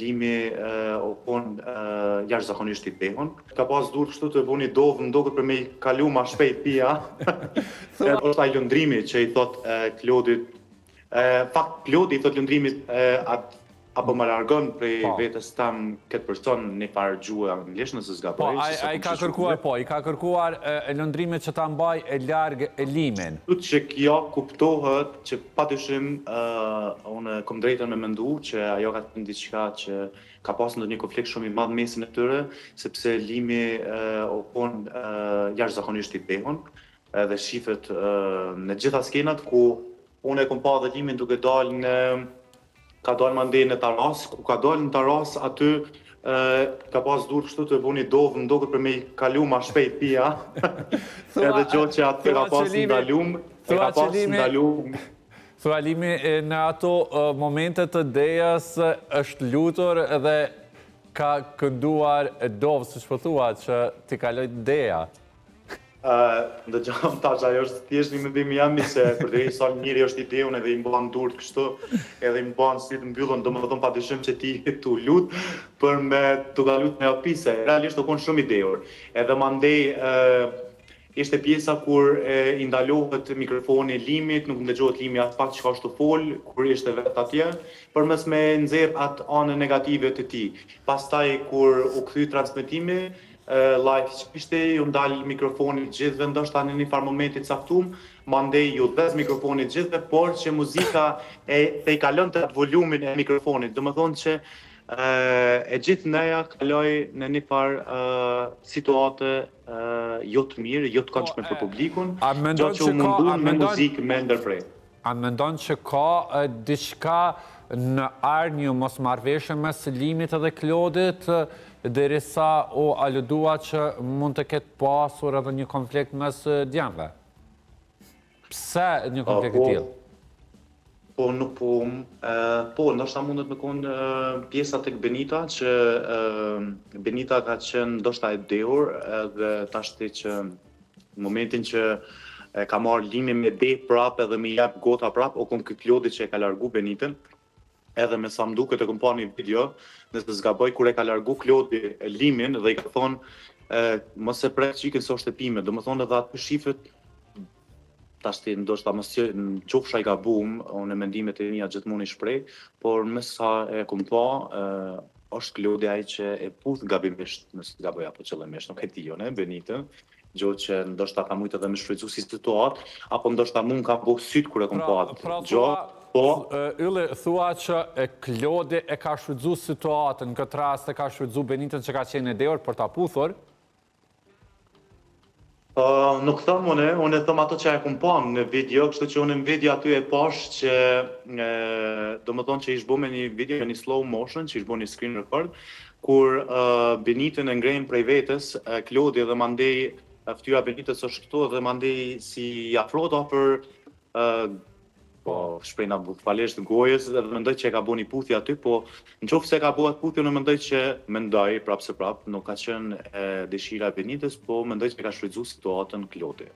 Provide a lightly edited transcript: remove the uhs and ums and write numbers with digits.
limi o kon jashtëzakonisht i tehun. Ka pas dur kështu të bëni dovë, më duket për me i kalu ma shpejt pia. Është ai lëndrimi që i thot Klodit. Fakt Klodi i thot lëndrimit apo më largon prej vetes tam këtë person në farë gjuhë anglisht nëse zgaboj. I ka kërkuar lëndrimet që ta mbaj e larg limin. Që kjo kuptohet që padyshim unë kom drejtën me mendu që ajo ka të diçka që ka pas ndonjë konflikt shumë i madh mesin e tyre, sepse limi o kon jashtëzakonisht i tehun dhe shifet në gjitha skenat ku unë e kom pa dhe limin duke dalë ka dalë mandej në taras, ku ka dalë në taras aty ka pas dur kështu të bëni dovë, më duket për me i kalu ma shpejt pia. Edhe gjo që aty ka pas ndalum, Thua limi në ato momente të dejas është lutur dhe ka kënduar dovë, siç po thua, që t'i kaloj deja. Ndëgjam tash, ajo është thjesht një mendim jam se përderi sa njëri është i deun edhe i mban durt kështu, edhe i mban si të mbyllën, domethënë padyshim që ti tu lut për me tu ka lut me opise. Realisht u kon shumë i deur. Edhe mandej ishte pjesa kur i ndalohet mikrofoni limit, nuk ndëgjohet limi atë pak çka është të fol, kur ishte vetë atje, përmes me nxjerr atë anën negative të tij. Pastaj kur u kthy transmetimi live që ishte, ju ndal mikrofonit gjithve, ndoshta në një farë momenti caktuar, mandej ju dhes mikrofonit gjithve, por që muzika te i kalon të atë volumin e mikrofonit. Domethënë që e gjithë neja kaloj në një farë situate jo të mirë, jo të këndshme për publikun, gjatë që u mundun me muzikë me ndërprej. A mendon që ka diçka në arë një mosmarrëveshje mes limit edhe Klodit, derisa u aludua që mund të ketë pasur edhe një konflikt mes djemve? Pse një konflikt i tillë? Po, nuk po, ndoshta mundet me konë pjesa tek Benita, që Benita ka qenë ndoshta e dehur, dhe tashti që në momentin që ka marrë limi me de prap edhe me jep gota prap, o kom ky Klodi që e ka largu Benitën, edhe me sa më duket e kom pa një video, nëse zgaboj kur e ka largu Klodi limin dhe i ka thonë mos e prek çikën se është e pime, domethënë edhe aty shifet tashti ndoshta mos që qofsha i gabum, unë mendimet e mia gjithmonë i shpreh, por me sa e kom pa është Klodi ai që e puth gabimisht, nëse zgaboj apo qëllimisht, nuk e di jo, Benitën. Gjo që ndoshta ka mujtë edhe me shfrytzu si situatë, apo ndoshta mund ka bëhë sytë kur e kom pa atë gjo. Ylli, thua që Klodi e ka shfrytzu situatën, në këtë rast e ka shfrytzu Benitën që ka qenë e dehur për ta puthur? Nuk thëm unë e thëm ato që e kom pa në video, kështu që unë në video aty e pash që do më thonë që ishbo me një video një slow motion, që ishbo një screen record, kur Benitën e ngrejnë prej vetës, Klodi dhe mandej fytyra Benitës është këtu dhe mandej si afrohet afër shprehna bukfalisht gojës dhe mendoj që e ka bënë puthje aty, po nëse ka bëu atë puthje, unë mendoj prapse prap, nuk ka qenë dëshira e Benitës, po mendoj që ka shfrytzuar situatën Klodi.